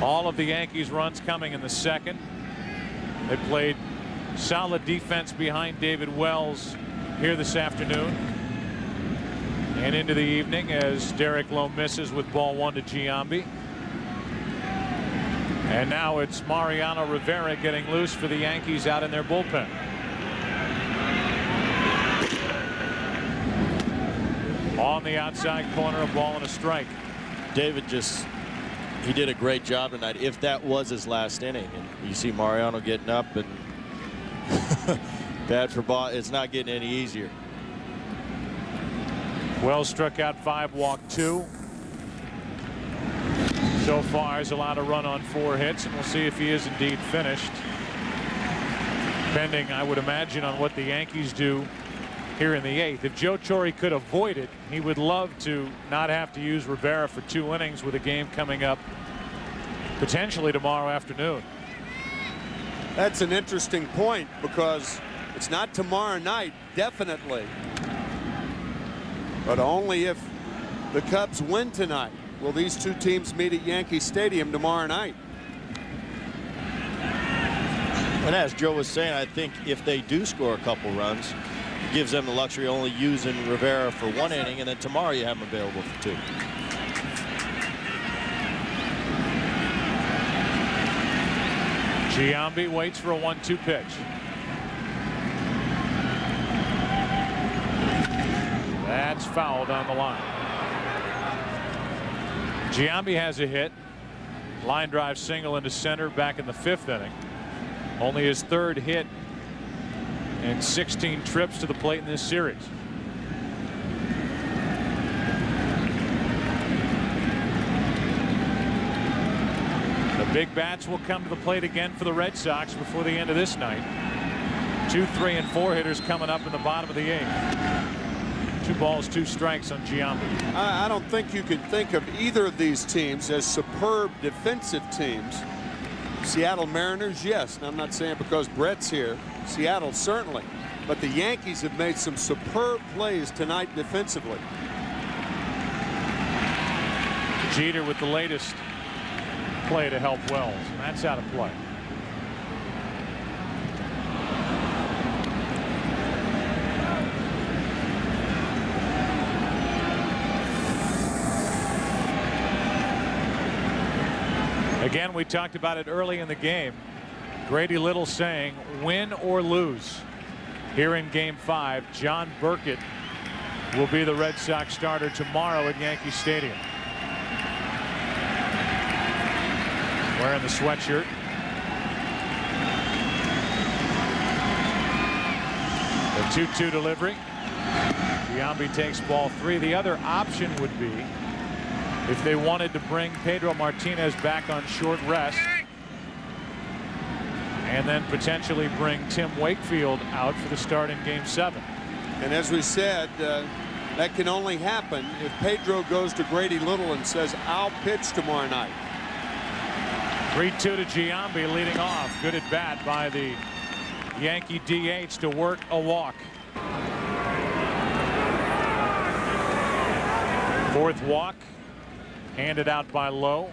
All of the Yankees runs coming in the second. They played solid defense behind David Wells here this afternoon and into the evening as Derek Lowe misses with ball one to Giambi. And now it's Mariano Rivera getting loose for the Yankees out in their bullpen. On the outside corner, a ball and a strike. David he did a great job tonight, if that was his last inning. And you see Mariano getting up, and bad for ball. It's not getting any easier. Wells struck out 5, walked 2. So far he's allowed a run on 4 hits, and we'll see if he is indeed finished. Depending, I would imagine, on what the Yankees do here in the 8th. If Joe Torre could avoid it, he would love to not have to use Rivera for 2 innings with a game coming up potentially tomorrow afternoon. That's an interesting point, because it's not tomorrow night, definitely, but only if the Cubs win tonight will these two teams meet at Yankee Stadium tomorrow night. And as Joe was saying, I think if they do score a couple runs, gives them the luxury of only using Rivera for 1 inning, and then tomorrow you have him available for 2. Giambi waits for a 1-2 pitch. That's fouled on the line. Giambi has a hit. Line drive single into center back in the 5th inning. Only his 3rd hit and 16 trips to the plate in this series. The big bats will come to the plate again for the Red Sox before the end of this night. 2, 3, and 4 hitters coming up in the bottom of the 8th. 2 balls, 2 strikes on Giambi. I don't think you can think of either of these teams as superb defensive teams. Seattle Mariners, yes. I'm not saying because Brett's here. Seattle, certainly. But the Yankees have made some superb plays tonight defensively. Jeter with the latest play to help Wells, and that's out of play. Again, we talked about it early in the game. Grady Little saying, win or lose here in Game 5, John Burkett will be the Red Sox starter tomorrow at Yankee Stadium. Wearing the sweatshirt. The 2-2 delivery. Giambi takes ball 3. The other option would be, if they wanted to bring Pedro Martinez back on short rest and then potentially bring Tim Wakefield out for the start in Game 7. And as we said, that can only happen if Pedro goes to Grady Little and says, I'll pitch tomorrow night. 3-2 to Giambi leading off. Good at bat by the Yankee DH to work a walk. 4th walk handed out by Lowe.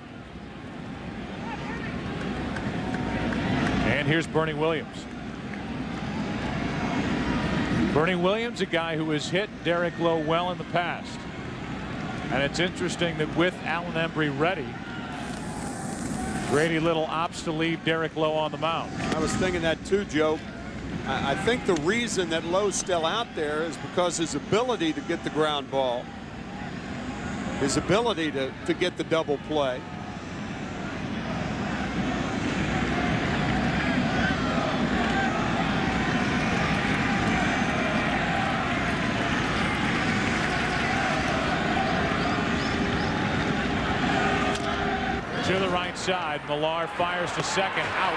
And here's Bernie Williams. Bernie Williams, a guy who has hit Derek Lowe well in the past. And it's interesting that with Alan Embry ready, Grady Little opts to leave Derek Lowe on the mound. I was thinking that too, Joe. I think the reason that Lowe's still out there is because his ability to get the ground ball, his ability to get the double play. To the right side, Millar fires to second, out.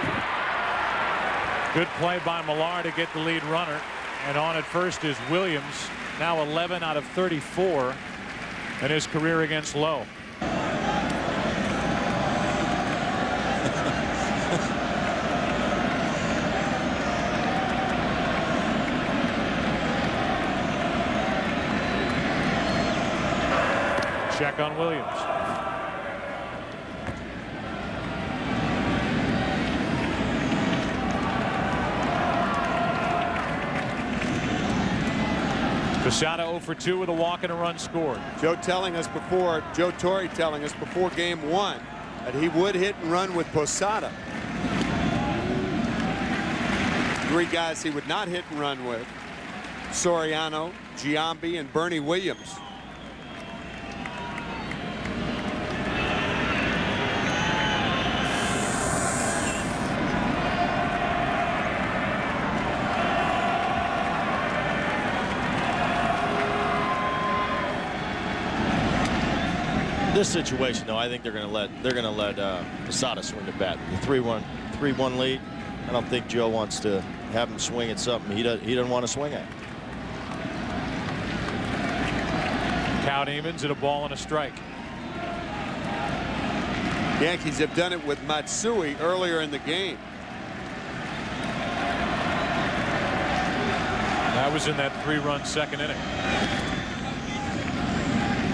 Good play by Millar to get the lead runner, and on at first is Williams, now 11 out of 34 in his career against Lowe. Check on Williams. Posada 0 for 2 with a walk and a run scored. Joe Torre telling us before game 1 that he would hit and run with Posada. 3 guys he would not hit and run with: Soriano, Giambi, and Bernie Williams. This situation, though, I think they're going to let Posada swing the bat. The 3-1 lead. I don't think Joe wants to have him swing at something he doesn't want to swing at. Count evens at a ball and a strike. Yankees have done it with Matsui earlier in the game. That was in that 3-run second inning.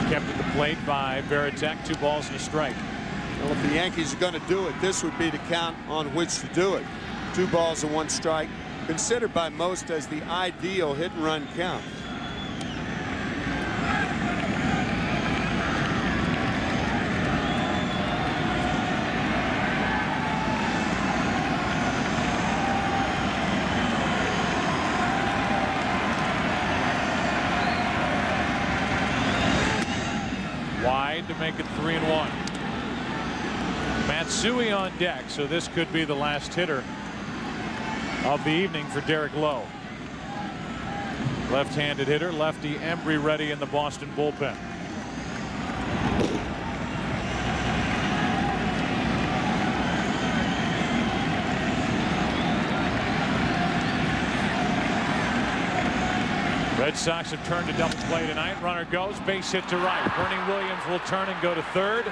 Kept at the plate by Veritek. 2 balls and a strike. Well, if the Yankees are going to do it, this would be the count on which to do it. 2 balls and 1 strike, considered by most as the ideal hit and run count. Wide to make it 3-1. Matsui on deck, so this could be the last hitter of the evening for Derek Lowe. Left-handed hitter, lefty Embry ready in the Boston bullpen. Red Sox have turned to double play tonight. Runner goes, base hit to right. Bernie Williams will turn and go to third.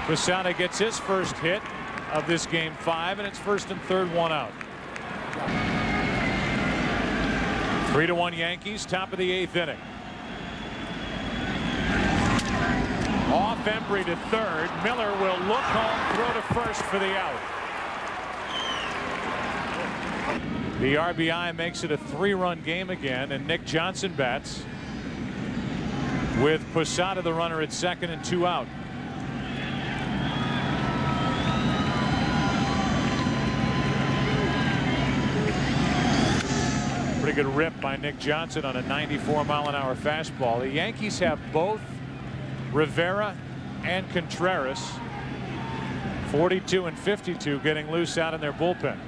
Posada gets his first hit of this game 5, and it's first and third, 1 out. 3-1 Yankees, top of the 8th inning. Off Embry to third. Miller will look home, throw to first for the out. The RBI makes it a 3-run game again, and Nick Johnson bats with Posada the runner at second and 2 out. Pretty good rip by Nick Johnson on a 94-mile-an-hour fastball. The Yankees have both Rivera and Contreras, 42 and 52, getting loose out in their bullpen.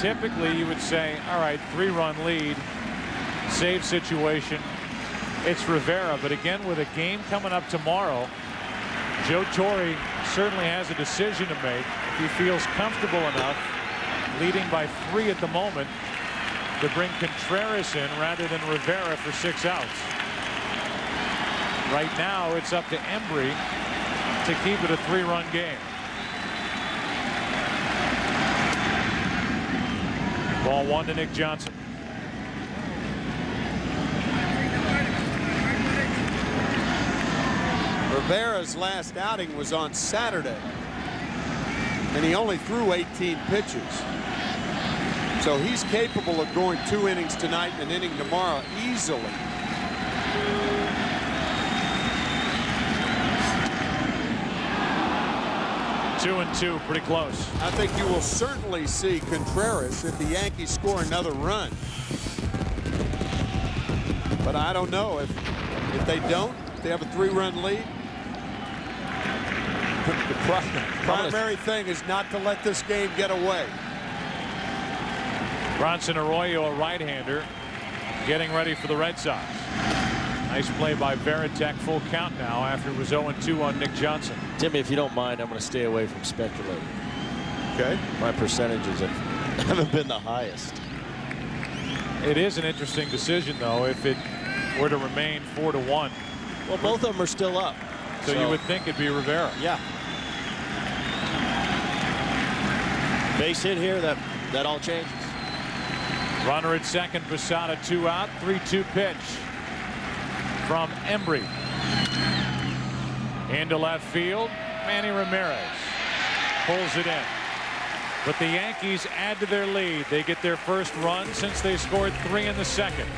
Typically, you would say, all right, 3-run lead, save situation. It's Rivera, but again, with a game coming up tomorrow, Joe Torre certainly has a decision to make. If he feels comfortable enough, leading by 3 at the moment, to bring Contreras in rather than Rivera for 6 outs. Right now, it's up to Embry to keep it a 3-run game. Ball 1 to Nick Johnson. Rivera's last outing was on Saturday, and he only threw 18 pitches. So he's capable of going 2 innings tonight and an inning tomorrow easily. Two and 2, pretty close. I think you will certainly see Contreras if the Yankees score another run. But I don't know if they don't, if they have a 3-run lead. The primary thing is not to let this game get away. Bronson Arroyo, a right-hander, getting ready for the Red Sox. Nice play by Veritek. Full count now after it was 0-2 on Nick Johnson. Timmy, if you don't mind, I'm going to stay away from speculating. Okay. My percentages haven't been the highest. It is an interesting decision, though, if it were to remain 4-1. Well, both of them are still up. So you would think it'd be Rivera. Yeah. Base hit here, that all changes. Runner at second, Posada 2 out. 3-2 pitch from Embry. Into left field. Manny Ramirez pulls it in. But the Yankees add to their lead. They get their first run since they scored 3 in the second.